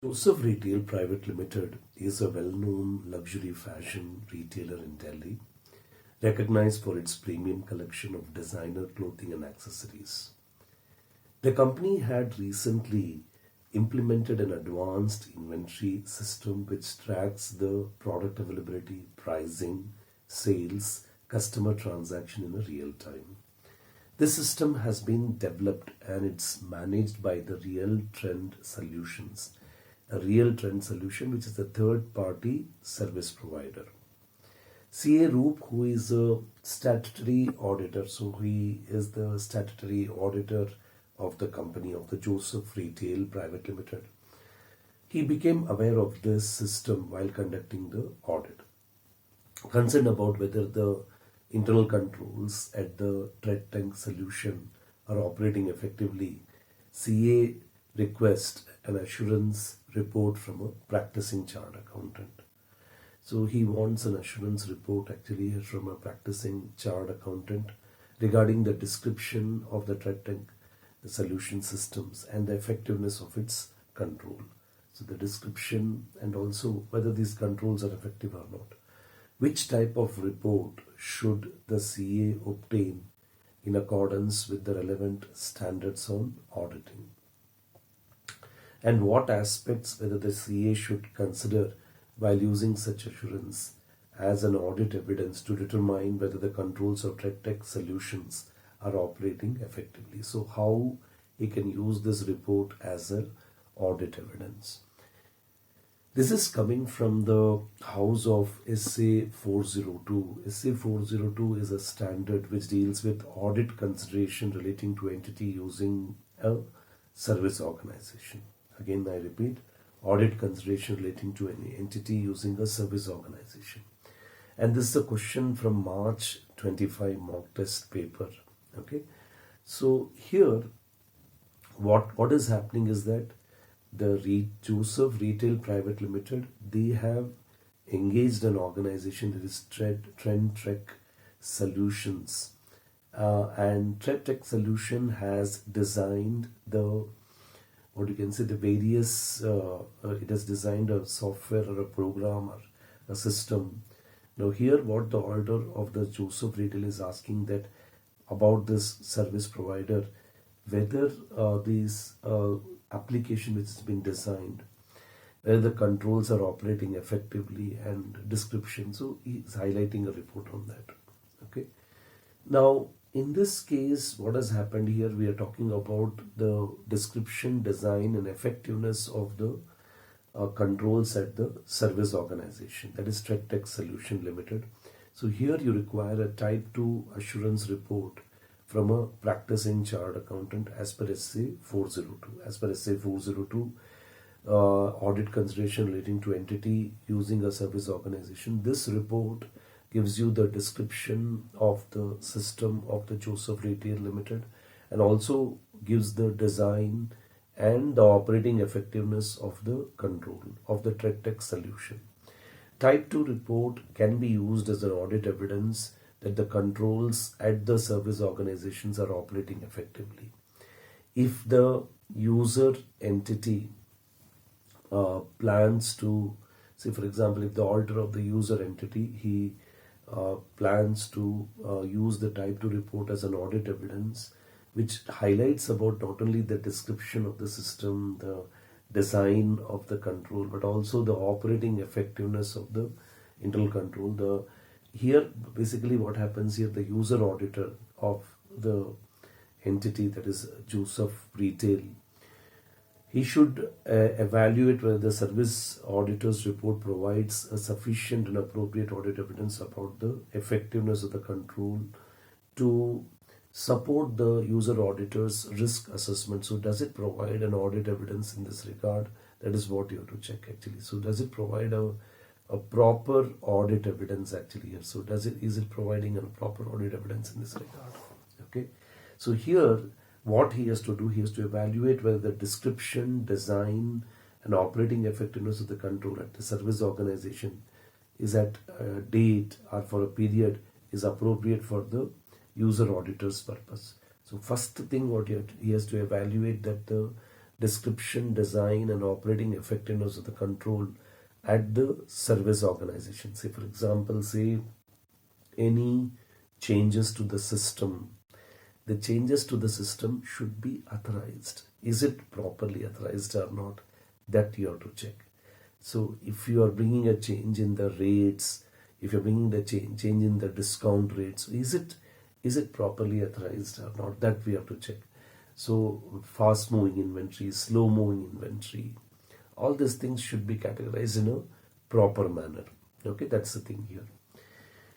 Joseph Retail Private Limited is a well-known luxury fashion retailer in Delhi, recognized for its premium collection of designer clothing and accessories. The company had recently implemented an advanced inventory system which tracks the product availability, pricing, sales, customer transaction in a real time. This system has been developed and it's managed by the Real Trend Solutions, a Real Trend Solution which is a third party service provider. CA Roop, who is a statutory auditor, so he is the statutory auditor of the company of the Joseph Retail Private Limited. He became aware of this system while conducting the audit. Concerned about whether the internal controls at the threat tank solution are operating effectively, CA requests an assurance report from a practicing chartered accountant. So he wants an assurance report actually from a practicing chartered accountant regarding the description of the threat tank solution systems and the effectiveness of its control. So the description and also whether these controls are effective or not. Which type of report should the CA obtain in accordance with the relevant standards on auditing? And what aspects whether the CA should consider while using such assurance as an audit evidence to determine whether the controls of ThreatTech solutions are operating effectively. So how he can use this report as an audit evidence. This is coming from the house of SA 402. SA 402 is a standard which deals with audit consideration relating to entity using a service organization. Again, I repeat, audit consideration relating to any entity using a service organization. And this is a question from March 25 mock test paper. Okay, so here what is happening is that the Joseph Retail Private Limited, they have engaged an organization that is Trend Trek Solutions, and Trend Trek Solution has designed the the various. It has designed a software or a program or a system. Now here, what the auditor of the Joseph Retail is asking that about this service provider, whether this application which has been designed, whether the controls are operating effectively and description. So he is highlighting a report on that. Okay. Now in this case, what has happened here, we are talking about the description, design and effectiveness of the controls at the service organization, that is ThreatTech Solution Limited. So here you require a type 2 assurance report from a practicing chartered accountant as per SA 402. As per SA 402, audit consideration relating to entity using a service organization. This report gives you the description of the system of the Joseph Retail Limited and also gives the design and the operating effectiveness of the control of the ThreatTech solution. Type 2 report can be used as an audit evidence that the controls at the service organizations are operating effectively. If the user entity plans to, say for example, if the auditor of the user entity, he plans to use the type 2 report as an audit evidence, which highlights about not only the description of the system, the design of the control, but also the operating effectiveness of the internal control. Here basically what happens here, the user auditor of the entity, that is Joseph Retail, he should evaluate whether the service auditor's report provides a sufficient and appropriate audit evidence about the effectiveness of the control to support the user auditor's risk assessment. So does it provide an audit evidence in this regard? That is what you have to check actually. So does it provide a proper audit evidence actually here? So is it providing a proper audit evidence in this regard? Okay. So here what he has to do, he has to evaluate whether the description, design and operating effectiveness of the control at the service organization is at a date or for a period is appropriate for the user auditor's purpose. So first thing what he has to evaluate that the description, design, and operating effectiveness of the control at the service organization. Say, for example, say any changes to the system. The changes to the system should be authorized. Is it properly authorized or not? That you have to check. So if you are bringing a change in the rates, if you're bringing the change in the discount rates, is it properly authorized or not? That we have to check. So fast moving inventory, slow moving inventory, all these things should be categorized in a proper manner. Okay, that's the thing here.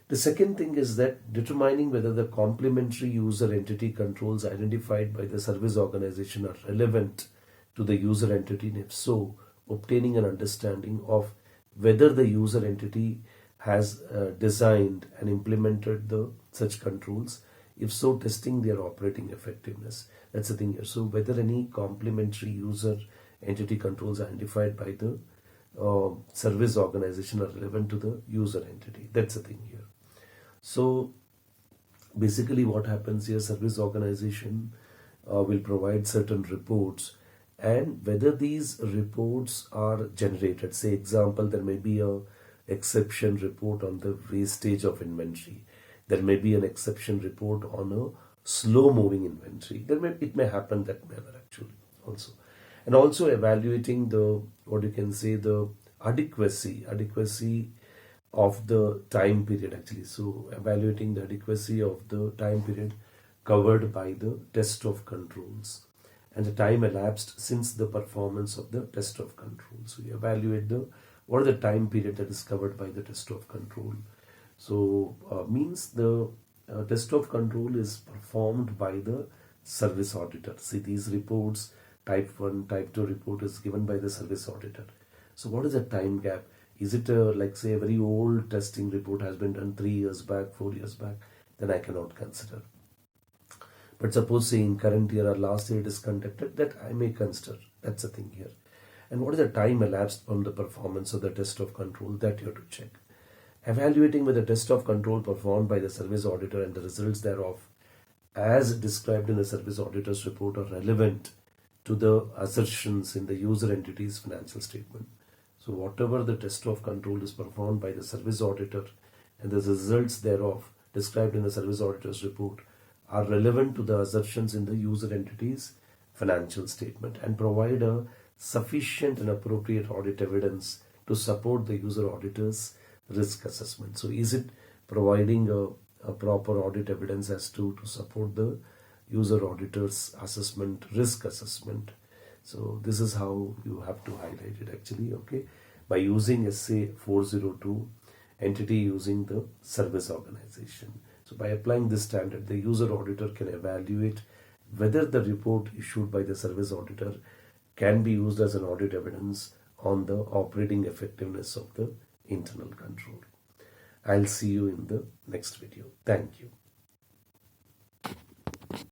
The second thing is that determining whether the complementary user entity controls identified by the service organization are relevant to the user entity, and if so, obtaining an understanding of whether the user entity has designed and implemented the such controls. If so, testing their operating effectiveness. That's the thing here. So whether any complementary user entity controls identified by the service organization are relevant to the user entity. That's the thing here. So basically what happens here, service organization will provide certain reports, and whether these reports are generated. Say example, there may be a exception report on the wastage of inventory. There may be an exception report on a slow moving inventory. It may happen that manner actually also. And also evaluating the, what you can say, the adequacy of the time period actually. So evaluating the adequacy of the time period covered by the test of controls and the time elapsed since the performance of the test of control. So you evaluate what are the time period that is covered by the test of control. So means the test of control is performed by the service auditor. See, these reports, type 1, type 2 report is given by the service auditor. So what is the time gap? Is it like say a very old testing report has been done 3 years back, 4 years back? Then I cannot consider. But suppose say in current year or last year it is conducted, that I may consider. That's the thing here. And what is the time elapsed from the performance of the test of control? That you have to check. Evaluating whether the test of control performed by the service auditor and the results thereof, as described in the service auditor's report, are relevant to the assertions in the user entity's financial statement. So whatever the test of control is performed by the service auditor and the results thereof described in the service auditor's report are relevant to the assertions in the user entity's financial statement and provide a sufficient and appropriate audit evidence to support the user auditor's risk assessment. So is it providing a proper audit evidence as to support the user auditor's assessment, risk assessment? So this is how you have to highlight it actually, okay, by using SA 402, entity using the service organization. So by applying this standard, the user auditor can evaluate whether the report issued by the service auditor can be used as an audit evidence on the operating effectiveness of the internal control. I'll see you in the next video. Thank you.